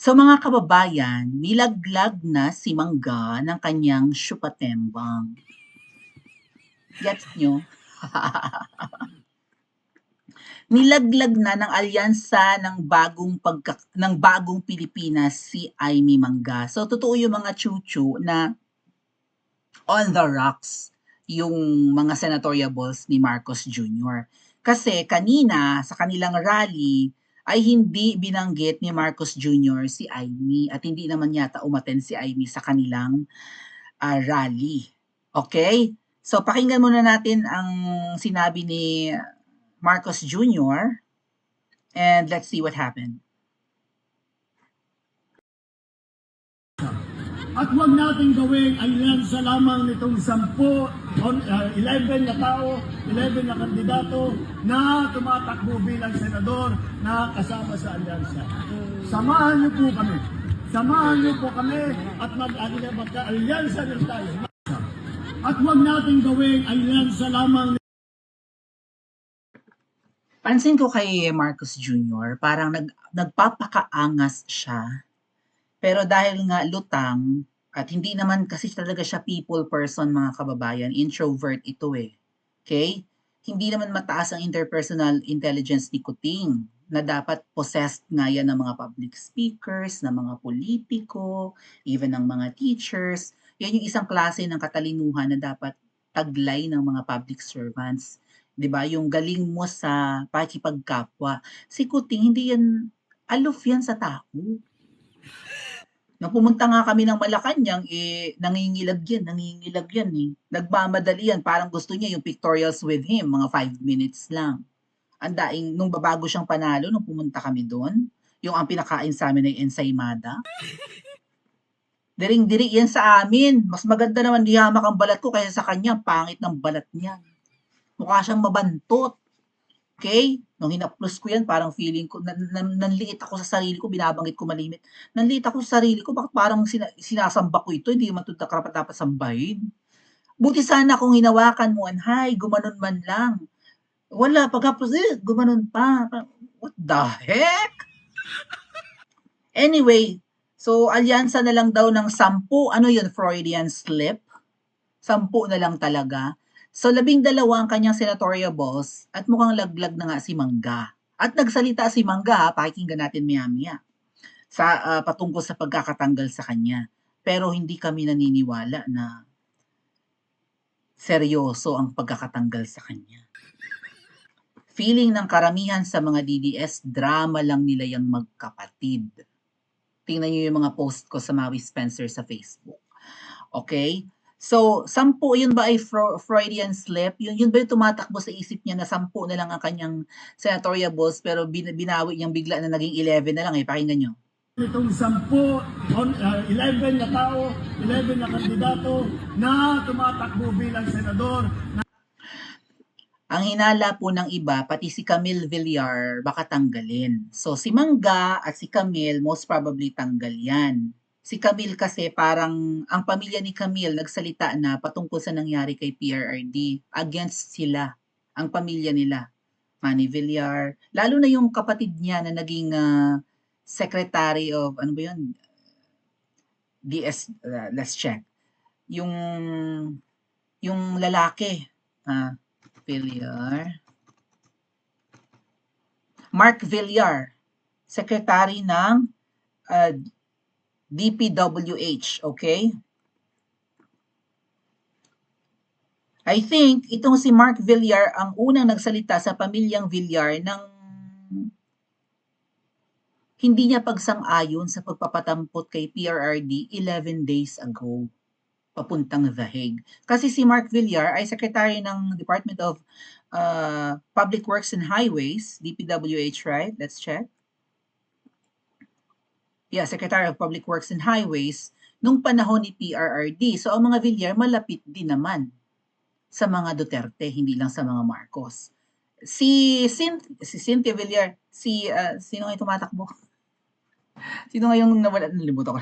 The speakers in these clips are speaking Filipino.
So mga kababayan, nilaglag na si Mangga ng kanyang syupatembang. Gets nyo? Nilaglag na ng alyansa ng bagong Pilipinas si Aimee Mangga. So totoo yung mga chuchu na on the rocks yung mga senatoriables ni Marcos Jr. Kasi kanina sa kanilang rally ay hindi binanggit ni Marcos Jr. si Aimee at hindi naman yata umattend si Aimee sa kanilang rally. Okay? So pakinggan muna natin ang sinabi ni Marcos Jr. and let's see what happened. At huwag natin gawing alyansa lamang nitong 11 na tao, 11 na kandidato na tumatakbo bilang senador na kasama sa alyansa. Samahan niyo po kami. Samahan niyo po kami at magka-alyansa rin tayo. At huwag natin gawing alyansa lamang. Pansin ko kay Marcos Jr., parang nagpapakaangas siya. Pero dahil nga lutang, at hindi naman kasi talaga siya people person mga kababayan, introvert ito eh. Okay? Hindi naman mataas ang interpersonal intelligence ni Kuting na dapat possessed nga yan ng mga public speakers, ng mga politiko, even ng mga teachers. Yan yung isang klase ng katalinuhan na dapat taglay ng mga public servants. 'Di ba? Yung galing mo sa pakikipagkapwa. Si Kuting, hindi yan, aloof yan sa tao. Nung pumunta nga kami ng Malacanang, nangingilag yan eh. Nagmamadali yan, parang gusto niya yung pictorials with him, mga 5 minutes lang. Ang daing, nung babago siyang panalo, nung pumunta kami doon, yung ang pinakain sa amin ay ensaymada. Diring-diri yan sa amin. Mas maganda naman dihamak ang balat ko kaysa sa kanya, pangit ng balat niya. Mukha siyang mabantot. Okay? Nung hinaplos ko yan, parang feeling ko, nanliit ako sa sarili ko, binabanggit ko malimit. Nanliit ako sa sarili ko, bakit parang sinasamba ko ito, hindi naman ito dapat sambahin. Buti sana kung hinawakan mo, hi, gumanon man lang. Wala, pagkapos, gumanon pa. What the heck? Anyway, so alyansa na lang daw ng 10, ano yun, Freudian slip? 10 na lang talaga. So 12 ang kanyang senatoriables at mukhang laglag na nga si Mangga. At nagsalita si Mangga, pakinggan natin maya-maya, sa patungkol sa pagkakatanggal sa kanya. Pero hindi kami naniniwala na seryoso ang pagkakatanggal sa kanya. Feeling ng karamihan sa mga DDS, drama lang nila yung magkapatid. Tingnan niyo yung mga post ko sa Maui Spencer sa Facebook. Okay? So, 10, yun ba ay Freudian slip? Yun ba yung tumatakbo sa isip niya na 10 na lang ang kanyang senatoriables pero binawi niyang bigla na naging 11 na lang eh. Pakinggan nyo. Itong 11 na tao, 11 na kandidato na tumatakbo bilang senador. Ang hinala po ng iba, pati si Camille Villar, baka tanggalin. So, si Mangga at si Camille, most probably tanggal yan. Si Camille kasi parang, ang pamilya ni Camille nagsalita na patungkol sa nangyari kay PRRD. Against sila, ang pamilya nila. Manny Villar, lalo na yung kapatid niya na naging secretary of, ano ba yun? DS, let's check. Yung lalaki, Villar. Mark Villar, secretary ng DPWH, okay? I think itong si Mark Villar ang unang nagsalita sa pamilyang Villar ng hindi niya pagsang-ayon sa pagpapatampot kay PRRD 11 days ago papuntang The Hague. Kasi si Mark Villar ay secretary ng Department of Public Works and Highways, DPWH, right? Let's check. Yeah, Secretary of Public Works and Highways nung panahon ni PRRD. So ang mga Villar malapit din naman sa mga Duterte, hindi lang sa mga Marcos. Si Cynthia Villar, sino nga yung tumatakbo? Sino nga yung nawala? Nalimutan ko.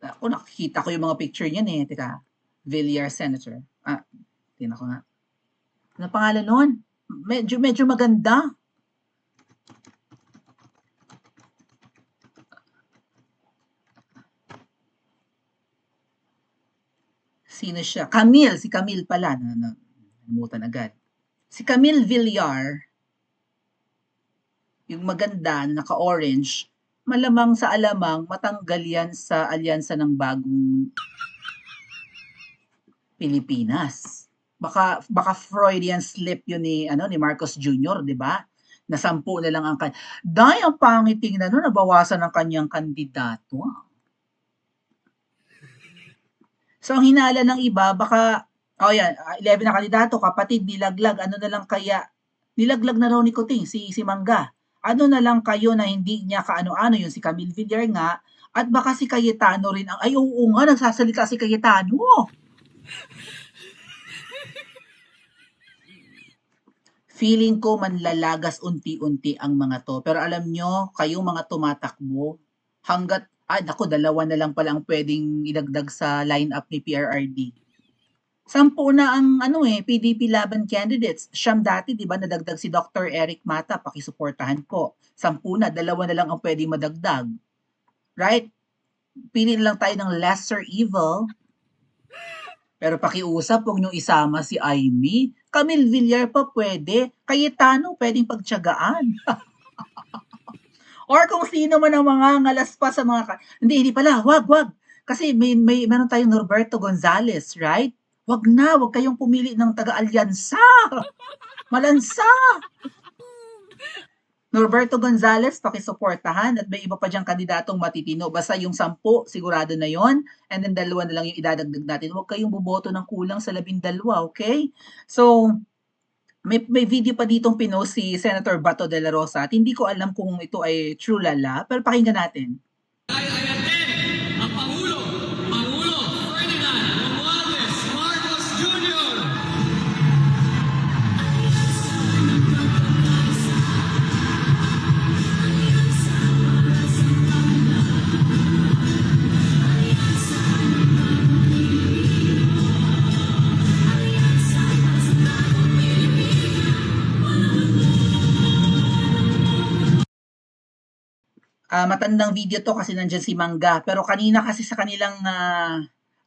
Ako nakikita ko yung mga picture niyan eh. Teka, Villar Senator. Tingnan ko nga. Ano pangalan nun? Medyo maganda. Sino siya? Camille, si Camille pala. Nalimutan agad. Si Camille Villar, yung maganda na naka-orange, malamang sa alamang matanggal yan sa alyansa ng bagong Pilipinas. Baka Freudian slip yun ni Marcos Jr., 'di ba? Na 10 na lang ang Day, ang pangit tingnan no, nabawasan ang kanyang kandidato. So ang hinala ng iba baka 11 na kandidato, kapatid nilaglag, ano na lang kaya nilaglag na raw ni Kuting si Mangga. Ano na lang kayo na hindi niya kaano-ano yung si Camille Villar nga at baka si Cayetano rin ang oo nga nagsasalita si Cayetano. Feeling ko manlalagas unti-unti ang mga to. Pero alam nyo, kayong mga tumatakbo, hanggat, naku, 2 na lang pala ang pwedeng idagdag sa lineup ni PRRD. 10 na ang PDP laban candidates. Siyam dati, di ba, nadagdag si Dr. Eric Mata, pakisuportahan po. 10 na, 2 na lang ang pwedeng madagdag. Right? Pili lang tayo ng lesser evil. Pero pakiusap, huwag niyong isama si Aimee. Camille Villar pa pwede. Cayetano pwedeng pagtiyagaan. Or kung sino man ang mga ngalas pa sa mga... Hindi pala. Wag. Kasi meron tayong Norberto Gonzales, right? Wag kayong pumili ng taga-alyansa. Malansa. Norberto Gonzales, pakisuportahan at may iba pa diyang kandidatong matitino. Basta yung 10, sigurado na yon. And then 2 na lang yung idadagdag natin. Huwag kayong buboto ng kulang sa 12, okay? So, may video pa ditong pinost si Senator Bato de la Rosa at hindi ko alam kung ito ay true lala, pero pakinggan natin. Ang Pangulo Ferdinand Romualdez Marcos Jr. Matandang video to kasi nandiyan si Mangga. Pero kanina kasi sa kanilang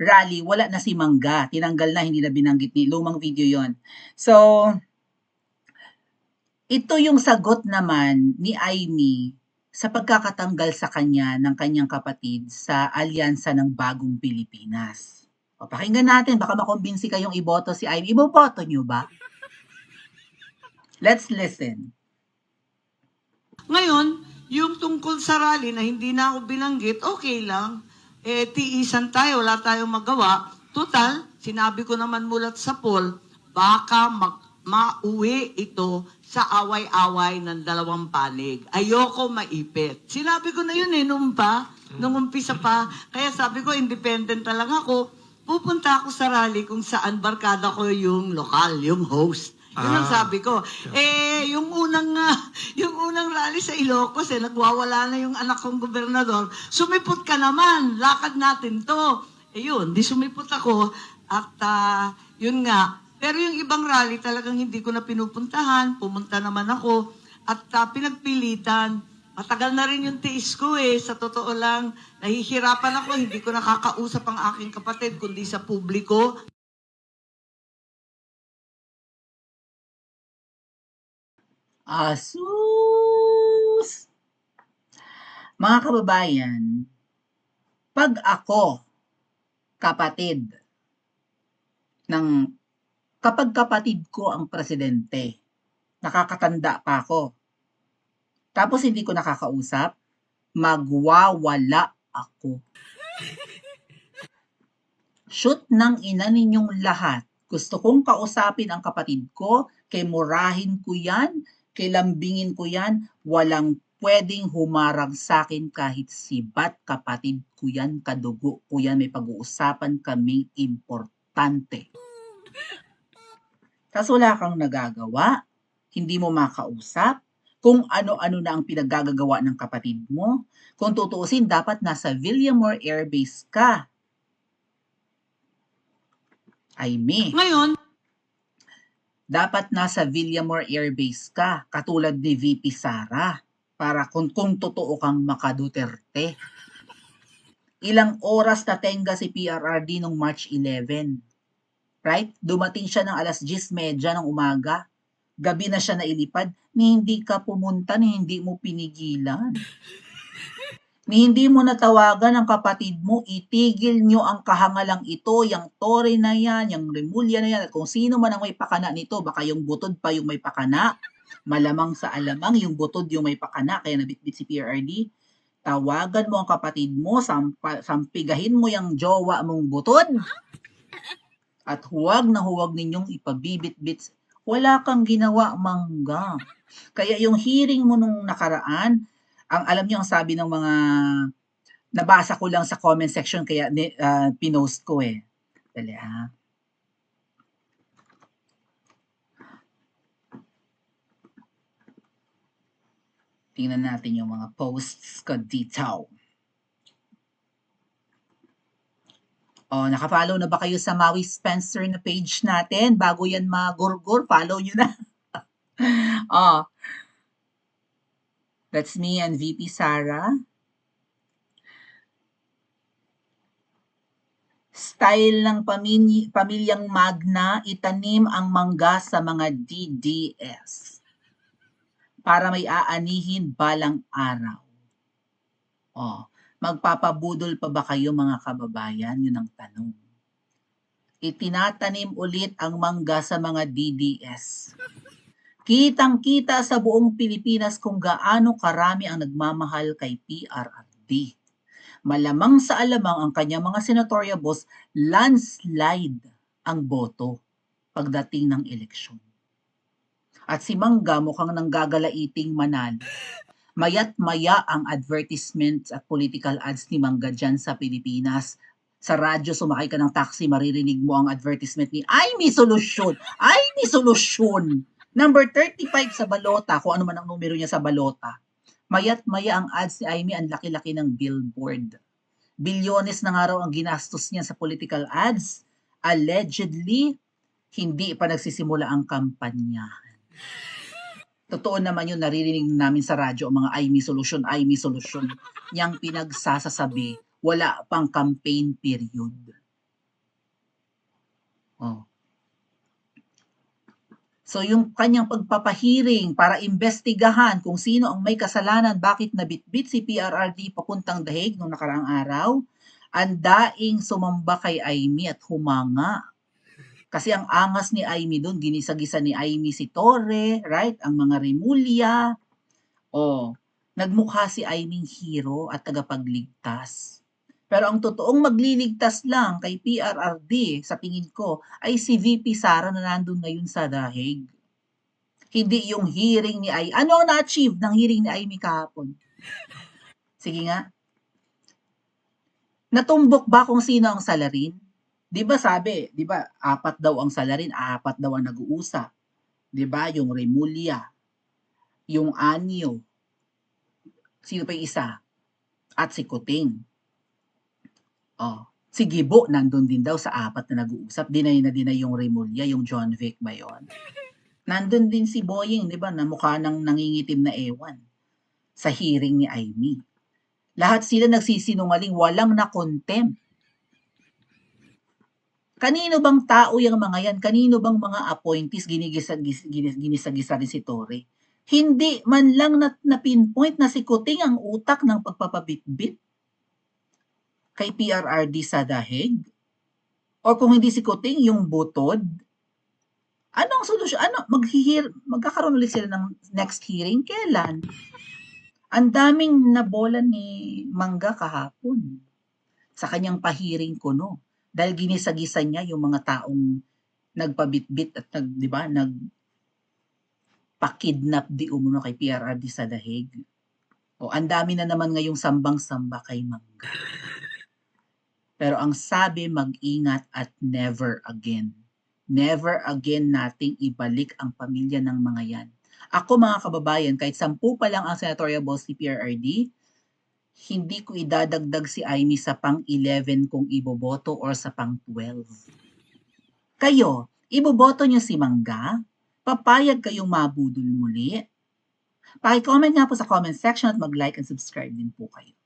rally, wala na si Mangga. Tinanggal na, hindi na binanggit ni lumang video yon. So, ito yung sagot naman ni Aimee sa pagkakatanggal sa kanya ng kanyang kapatid sa alyansa ng Bagong Pilipinas. O, pakinggan natin, baka makumbinsi kayong iboto si Aimee. Iboboto nyo ba? Let's listen. Ngayon, yung tungkol sa rally na hindi na ako binanggit, okay lang. Tiisan tayo, wala tayong magawa. Total, sinabi ko naman mulat sa poll, baka mauwi ito sa away-away ng 2 panig. Ayoko maipit. Sinabi ko na yun nung umpisa pa. Kaya sabi ko, independent talaga ako. Pupunta ako sa rally kung saan barkada ko yung lokal, yung host. Yun ang sabi ko. Yung unang rally sa Ilocos, nagwawala na yung anak kong gobernador. Sumipot ka naman, lakad natin to. Yun, di sumipot ako. At yun nga. Pero yung ibang rally talagang hindi ko na pinupuntahan. Pumunta naman ako. At pinagpilitan. Matagal na rin yung tiis ko Sa totoo lang, nahihirapan ako. Hindi ko nakakausap ang aking kapatid, kundi sa publiko. Asus! Mga kababayan, pag ako, kapag kapatid ko ang presidente, nakakatanda pa ako, tapos hindi ko nakakausap, magwawala ako. Shoot ng ina ninyong lahat. Gusto kong kausapin ang kapatid ko, murahin ko yan, lambingin ko yan, walang pwedeng humarang sa akin kahit sibat, kapatid ko yan, kadugo ko yan, may pag-uusapan kaming importante. Tapos wala kang nagagawa, hindi mo makausap, kung ano-ano na ang pinaggagawa ng kapatid mo. Kung tutuusin, dapat nasa Villamor Air Base ka. Aimee. Ngayon, dapat nasa Villamor Air Base ka, katulad ni VP Sara, para kung totoo kang maka-Duterte. Ilang oras natenga si PRRD nung March 11. Right? Dumating siya ng 10:30 ng umaga. Gabi na siya nailipad. Ni hindi ka pumunta, ni hindi mo pinigilan. Ni hindi mo natawagan ang kapatid mo, itigil nyo ang kahangalang ito, yung Tore na yan, yung Remulla na yan, at kung sino man ang may pakana nito, baka yung butod pa yung may pakana, malamang sa alamang yung butod yung may pakana, kaya nabitbit si PRRD. Tawagan mo ang kapatid mo, sampigahin mo yung jowa mong butod, at huwag na huwag ninyong ipabibit-bit. Wala kang ginawa, Mangga. Kaya yung hearing mo nung nakaraan, ang alam niyo ang sabi ng mga nabasa ko lang sa comment section kaya pinost ko eh. Dali ha. Tingnan natin yung mga posts ko dito. Oh, naka-follow na ba kayo sa Maui Spencer na page natin? Bago yan magurgur, follow nyo na. Oh. That's me and VP Sara. Style ng pamilyang Magna, itanim ang mangga sa mga DDS para may aanihin balang araw. Oh, magpapabudol pa ba kayo mga kababayan? Yun ang tanong. Itinatanim ulit ang mangga sa mga DDS. Kitang-kita sa buong Pilipinas kung gaano karami ang nagmamahal kay PRRD. Malamang sa alamang ang kanyang mga senatorial boss, landslide ang boto pagdating ng eleksyon. At si Mangga mukhang nanggagalaiting manalo. Mayat maya ang advertisements at political ads ni Mangga dyan sa Pilipinas. Sa radyo, sumakay ka ng taxi, maririnig mo ang advertisement ni Ay, may solusyon! Ay, may solusyon! Number 35 sa balota, kung ano man ang numero niya sa balota. Mayat maya ang ads ni Amy, ang laki-laki ng billboard. Bilyones na nga raw ang ginastos niya sa political ads. Allegedly, hindi pa nagsisimula ang kampanyahan. Totoo naman yun, naririnig namin sa radyo ang mga ay may solusyon. Yang pinagsasasabi, wala pang campaign period. Oh. So yung kanyang pagpapahiring para imbestigahan kung sino ang may kasalanan, bakit nabitbit si PRRD papuntang dahig noong nakaraang araw, ang daing sumamba kay Amy at humanga. Kasi ang angas ni Amy doon, ginisagisa ni Amy si Tore, right? Ang mga Remulla. Oh, nagmukha si Amy hero at tagapagligtas. Pero ang totoong magliligtas lang kay PRRD, sa tingin ko, ay si VP Sara na nandun ngayon sa dahig. Hindi yung hearing ni Amy. Ano ang na-achieve ng hearing ni Amy kahapon? Sige nga. Natumbok ba kung sino ang salarin? Di ba sabi, di ba, 4 daw ang salarin, 4 daw ang nag-uusap. Di ba, yung Remulla, yung Anyo, sino pa yung isa? At si Kuting. Oh, si Gibo nandun din daw sa 4 na nag-uusap. Dinay na dinay yung Remulla, yung John Vic ba yun? Nandun din si Boying, di ba, na mukha ng nangingitim na ewan sa hearing ni Amy. Lahat sila nagsisinungaling, walang na-contempt. Kanino bang tao yung mga yan? Kanino bang mga appointees ginisagisa rin si Tore? Hindi man lang na-pinpoint na si Kuting ang utak ng pagpapabitbit kay PRRD sa dahig? O kung hindi si Kuting, yung butod? Anong solusyon? Magkakaroon ulit sila ng next hearing? Kailan? Ang daming nabola ni Mangga kahapon sa kanyang pahiring kuno. Dahil ginisagisa niya yung mga taong nagpabitbit at nagpakidnap di umuno kay PRRD sa dahig. O ang dami na naman ngayong sambang-samba kay Mangga. Pero ang sabi, mag-ingat at never again. Never again nating ibalik ang pamilya ng mga yan. Ako mga kababayan, kahit 10 pa lang ang senatorial balls ni PRRD, hindi ko idadagdag si Amy sa pang-11 kung iboboto or sa pang-12. Kayo, iboboto niyo si Mangga? Papayag kayong mabudol muli? Paki-comment nga po sa comment section at mag-like and subscribe din po kayo.